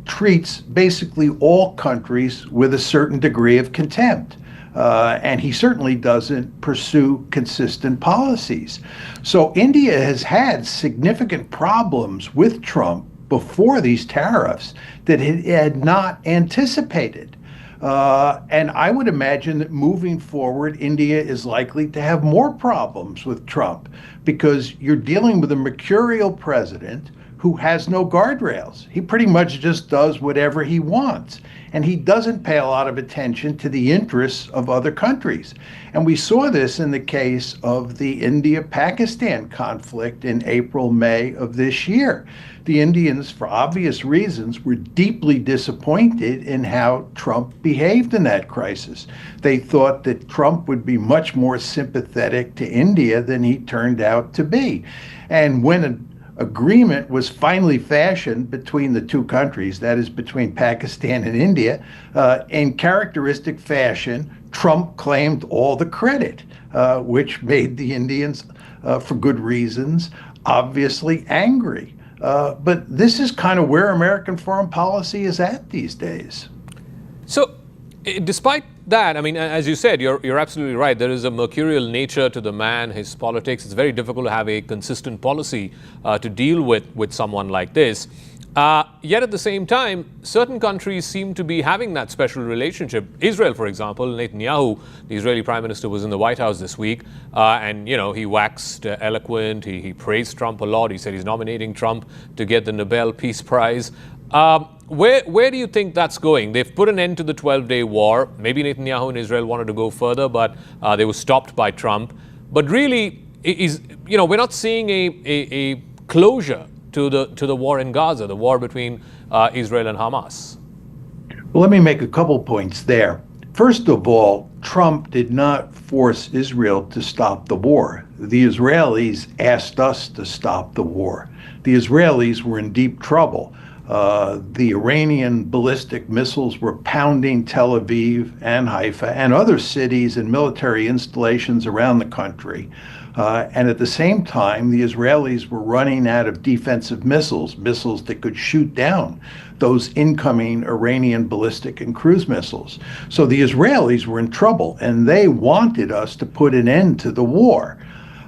treats basically all countries with a certain degree of contempt. And he certainly doesn't pursue consistent policies. So India has had significant problems with Trump before these tariffs that it had not anticipated. And I would imagine that moving forward, India is likely to have more problems with Trump because you're dealing with a mercurial president who has no guardrails. He pretty much just does whatever he wants. And he doesn't pay a lot of attention to the interests of other countries. And we saw this in the case of the India-Pakistan conflict in April, May of this year. The Indians, for obvious reasons, were deeply disappointed in how Trump behaved in that crisis. They thought that Trump would be much more sympathetic to India than he turned out to be. And when an agreement was finally fashioned between the two countries, that is between Pakistan and India, in characteristic fashion, Trump claimed all the credit, which made the Indians, for good reasons, obviously angry. But this is kind of where American foreign policy is at these days. So, despite that, I mean, as you said, you're absolutely right. There is a mercurial nature to the man, his politics. It's very difficult to have a consistent policy to deal with someone like this. Yet at the same time, certain countries seem to be having that special relationship. Israel, for example, Netanyahu, the Israeli prime minister, was in the White House this week, and he waxed eloquent. He praised Trump a lot. He said he's nominating Trump to get the Nobel Peace Prize. Where do you think that's going? They've put an end to the 12-day war. Maybe Netanyahu and Israel wanted to go further, but they were stopped by Trump. But really, we're not seeing a closure to the war in Gaza, the war between Israel and Hamas. Well, let me make a couple points there. First of all, Trump did not force Israel to stop the war. The Israelis asked us to stop the war. The Israelis were in deep trouble. The Iranian ballistic missiles were pounding Tel Aviv and Haifa and other cities and military installations around the country. And at the same time, the Israelis were running out of defensive missiles that could shoot down those incoming Iranian ballistic and cruise missiles. So the Israelis were in trouble, and they wanted us to put an end to the war.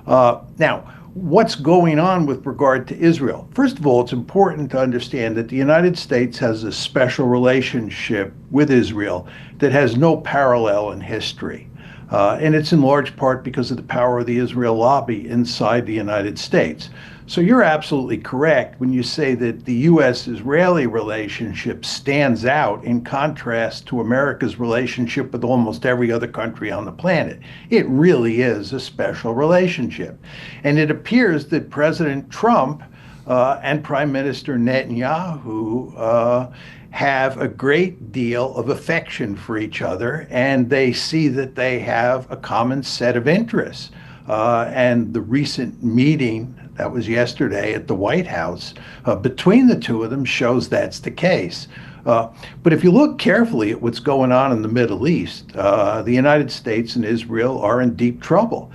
Now, what's going on with regard to Israel? First of all, it's important to understand that the United States has a special relationship with Israel that has no parallel in history. And it's in large part because of the power of the Israel lobby inside the United States. So you're absolutely correct when you say that the U.S.-Israeli relationship stands out in contrast to America's relationship with almost every other country on the planet. It really is a special relationship. And it appears that President Trump and Prime Minister Netanyahu have a great deal of affection for each other, and they see that they have a common set of interests. And the recent meeting that was yesterday at the White House between the two of them shows that's the case. But if you look carefully at what's going on in the Middle East, the United States and Israel are in deep trouble.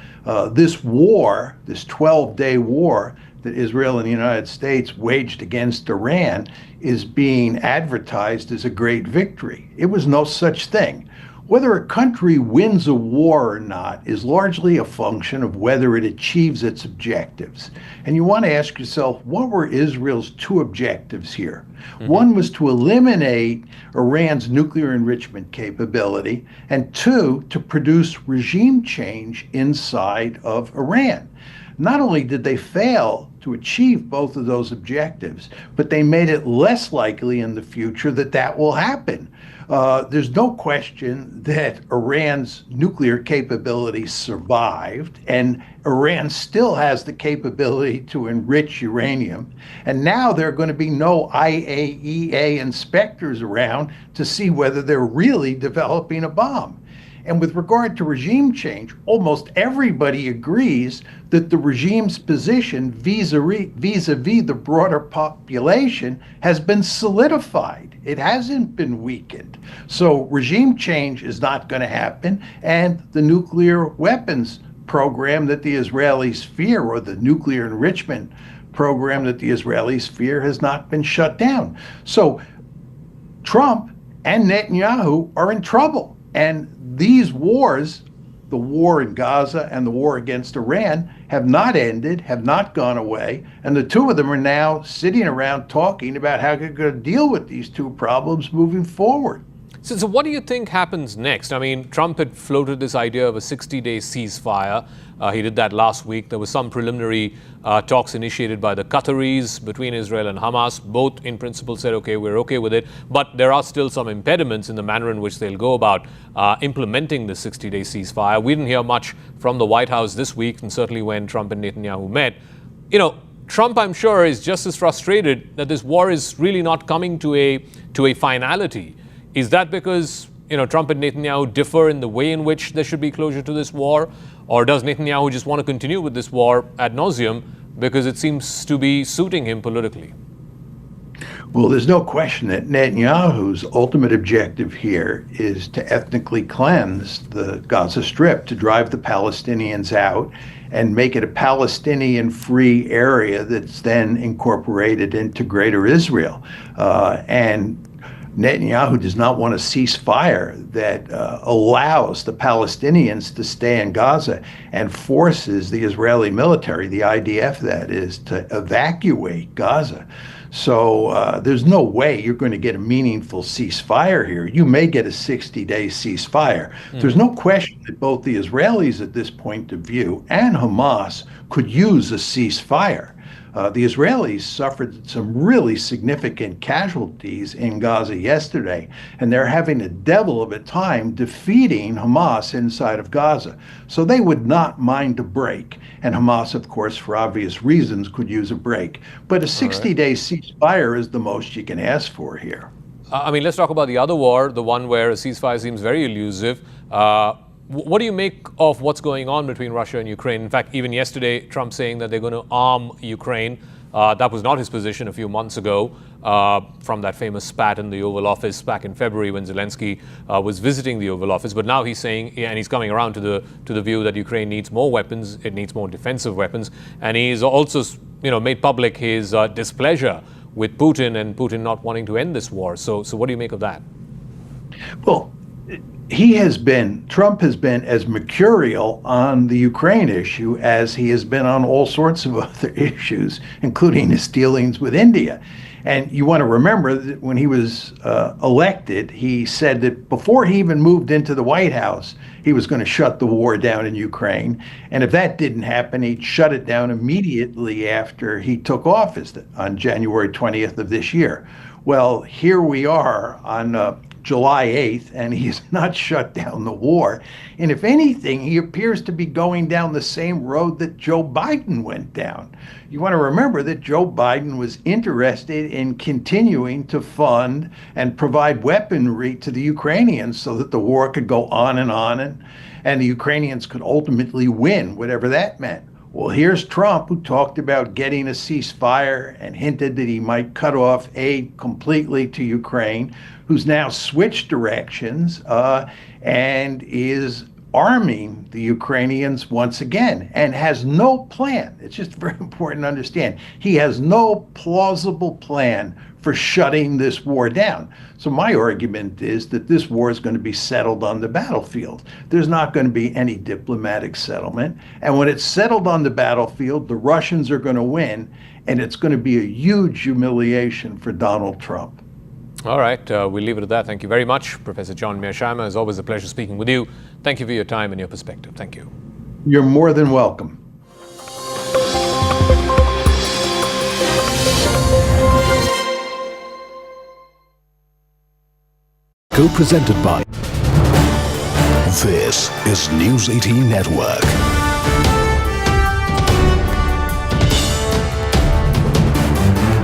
This war, this 12-day war that Israel and the United States waged against Iran, is being advertised as a great victory. It was no such thing. Whether a country wins a war or not is largely a function of whether it achieves its objectives. And you want to ask yourself, what were Israel's two objectives here? One was to eliminate Iran's nuclear enrichment capability, and two, to produce regime change inside of Iran. Not only did they fail to achieve both of those objectives, but they made it less likely in the future that that will happen. There's no question that Iran's nuclear capability survived, and Iran still has the capability to enrich uranium. And now there are going to be no IAEA inspectors around to see whether they're really developing a bomb. And with regard to regime change, almost everybody agrees that the regime's position vis-a-vis the broader population has been solidified. It hasn't been weakened. So regime change is not going to happen, and the nuclear weapons program that the Israelis fear, or the nuclear enrichment program that the Israelis fear, has not been shut down. So Trump and Netanyahu are in trouble. And these wars, the war in Gaza and the war against Iran, have not ended, have not gone away. And the two of them are now sitting around talking about how they're going to deal with these two problems moving forward. So what do you think happens next? I mean, Trump had floated this idea of a 60-day ceasefire. He did that last week. There were some preliminary talks initiated by the Qataris between Israel and Hamas. Both, in principle, said, okay, we're okay with it. But there are still some impediments in the manner in which they'll go about implementing the 60-day ceasefire. We didn't hear much from the White House this week, and certainly when Trump and Netanyahu met. You know, Trump, I'm sure, is just as frustrated that this war is really not coming to a finality. Is that because, you know, Trump and Netanyahu differ in the way in which there should be closure to this war? Or does Netanyahu just want to continue with this war ad nauseum because it seems to be suiting him politically? Well, there's no question that Netanyahu's ultimate objective here is to ethnically cleanse the Gaza Strip, to drive the Palestinians out and make it a Palestinian-free area that's then incorporated into Greater Israel. And Netanyahu does not want a ceasefire that allows the Palestinians to stay in Gaza and forces the Israeli military, the IDF that is, to evacuate Gaza. So there's no way you're going to get a meaningful ceasefire here. You may get a 60-day ceasefire. There's no question that both the Israelis at this point of view and Hamas could use a ceasefire. The Israelis suffered some really significant casualties in Gaza yesterday, and they're having a devil of a time defeating Hamas inside of Gaza. So they would not mind a break. And Hamas, of course, for obvious reasons, could use a break. But a 60-day ceasefire is the most you can ask for here. I mean, let's talk about the other war, the one where a ceasefire seems very elusive. What do you make of what's going on between Russia and Ukraine? In fact, even yesterday, Trump saying that they're going to arm Ukraine. That was not his position a few months ago from that famous spat in the Oval Office back in February when Zelensky was visiting the Oval Office. But now he's saying, and he's coming around to the view that Ukraine needs more weapons, it needs more defensive weapons. And he's also, made public his displeasure with Putin and Putin not wanting to end this war. So what do you make of that? Well, Trump has been as mercurial on the Ukraine issue as he has been on all sorts of other issues, including his dealings with India. And you want to remember that when he was elected, he said that before he even moved into the White House, he was going to shut the war down in Ukraine. And if that didn't happen, he'd shut it down immediately after he took office on January 20th of this year. Well, here we are on July 8th, and he has not shut down the war. And if anything, he appears to be going down the same road that Joe Biden went down. You want to remember that Joe Biden was interested in continuing to fund and provide weaponry to the Ukrainians so that the war could go on, and the Ukrainians could ultimately win, whatever that meant. Well, here's Trump, who talked about getting a ceasefire and hinted that he might cut off aid completely to Ukraine, who's now switched directions and is arming the Ukrainians once again and has no plan. It's just very important to understand. He has no plausible plan for shutting this war down. So my argument is that this war is going to be settled on the battlefield. There's not going to be any diplomatic settlement. And when it's settled on the battlefield, the Russians are going to win, and it's going to be a huge humiliation for Donald Trump. All right, we'll leave it at that. Thank you very much, Professor John Mearsheimer. It's always a pleasure speaking with you. Thank you for your time and your perspective. Thank you. You're more than welcome. Co-presented by. This is News 18 Network.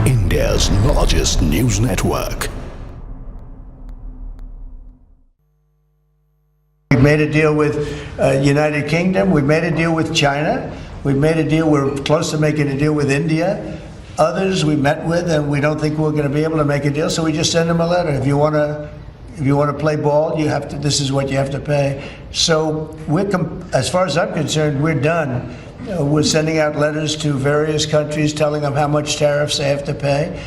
India's largest news network. We've made a deal with United Kingdom. We've made a deal with China. We've made a deal. We're close to making a deal with India. Others we met with, and we don't think we're going to be able to make a deal. So we just send them a letter. If you want to play ball, you have to. This is what you have to pay. So as far as I'm concerned, we're done. We're sending out letters to various countries telling them how much tariffs they have to pay.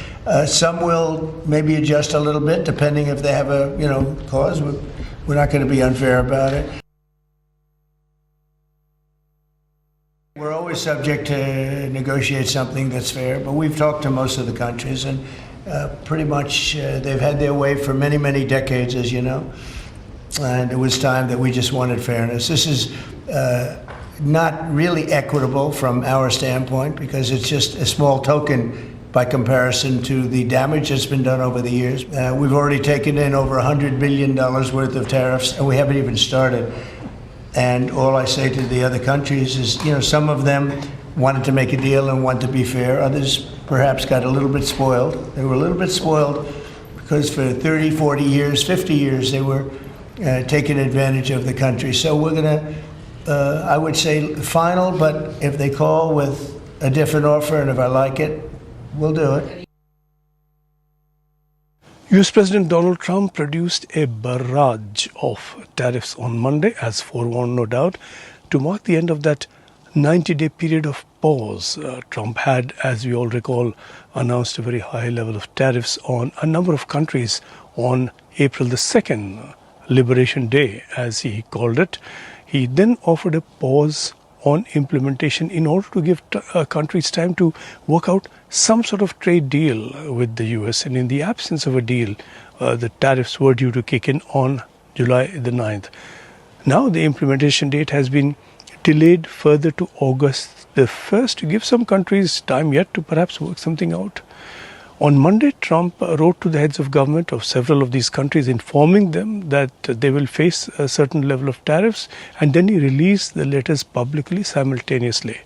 Some will maybe adjust a little bit depending if they have a cause. We're not going to be unfair about it. We're always subject to negotiate something that's fair, but we've talked to most of the countries, and pretty much they've had their way for many, many decades, as you know. And it was time that we just wanted fairness. This is not really equitable from our standpoint because it's just a small token by comparison to the damage that's been done over the years. We've already taken in over $100 billion worth of tariffs, and we haven't even started. And all I say to the other countries is, some of them wanted to make a deal and want to be fair. Others perhaps got a little bit spoiled. They were a little bit spoiled because for 30, 40 years, 50 years, they were taking advantage of the country. So we're going to, I would say, final, but if they call with a different offer and if I like it, we'll do it. US President Donald Trump produced a barrage of tariffs on Monday, as forewarned no doubt, to mark the end of that 90-day period of pause. Trump had, as we all recall, announced a very high level of tariffs on a number of countries on April the 2nd, Liberation Day, as he called it. He then offered a pause on implementation in order to give countries time to work out some sort of trade deal with the US. And in the absence of a deal, the tariffs were due to kick in on July the 9th. Now the implementation date has been delayed further to August the 1st to give some countries time yet to perhaps work something out. On Monday, Trump wrote to the heads of government of several of these countries informing them that they will face a certain level of tariffs, and then he released the letters publicly simultaneously.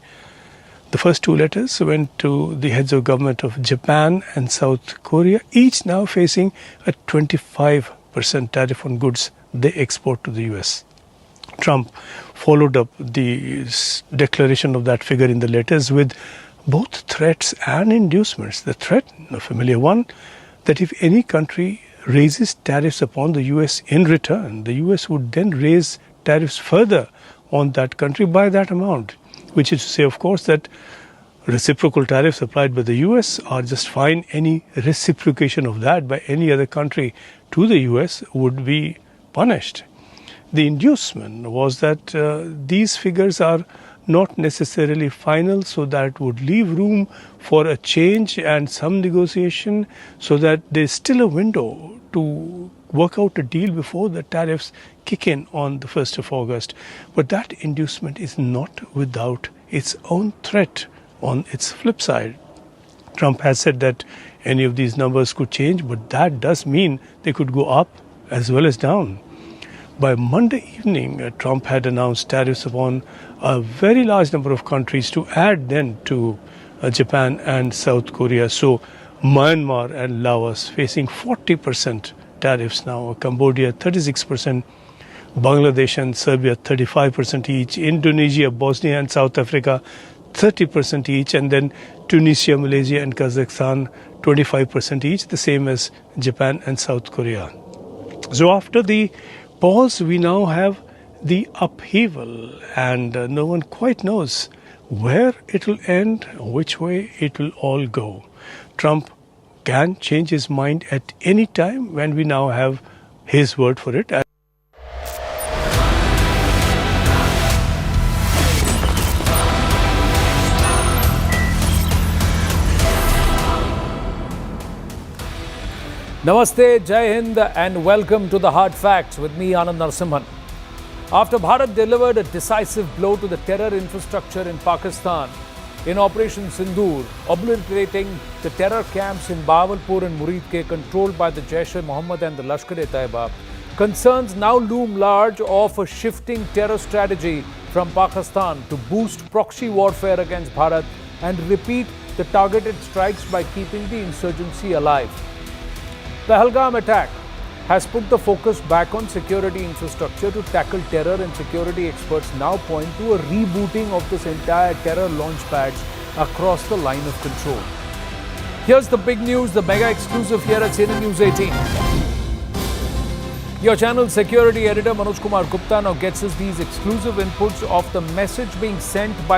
The first two letters went to the heads of government of Japan and South Korea, each now facing a 25% tariff on goods they export to the US. Trump followed up the declaration of that figure in the letters with both threats and inducements. The threat, a familiar one, that if any country raises tariffs upon the US in return, the US would then raise tariffs further on that country by that amount, which is to say, of course, that reciprocal tariffs applied by the US are just fine. Any reciprocation of that by any other country to the US would be punished. The inducement was that these figures are not necessarily final, so that would leave room for a change and some negotiation, so that there's still a window to work out a deal before the tariffs kick in on the 1st of August. But that inducement is not without its own threat on its flip side. Trump has said that any of these numbers could change, but that does mean they could go up as well as down. By Monday evening, Trump had announced tariffs upon a very large number of countries to add then to Japan and South Korea. So Myanmar and Laos facing 40% tariffs now, Cambodia 36%, Bangladesh and Serbia 35% each, Indonesia, Bosnia and South Africa 30% each, and then Tunisia, Malaysia and Kazakhstan 25% each, the same as Japan and South Korea. So after the pause, we now have the upheaval, and no one quite knows where it will end, which way it will all go. Trump can change his mind at any time when we now have his word for it. Namaste, Jai Hind, and welcome to the Hard Facts with me, Anand Narasimhan. After Bharat delivered a decisive blow to the terror infrastructure in Pakistan in Operation Sindoor, obliterating the terror camps in Bahawalpur and Muridke controlled by the Jaish-e-Mohammed and the Lashkar-e-Taiba, concerns now loom large of a shifting terror strategy from Pakistan to boost proxy warfare against Bharat and repeat the targeted strikes by keeping the insurgency alive. The Pahalgam attack has put the focus back on security infrastructure to tackle terror, and security experts now point to a rebooting of this entire terror launch pads across the line of control. Here's the big news, the mega exclusive here at CNN News 18. Your channel security editor Manoj Kumar Gupta now gets us these exclusive inputs of the message being sent by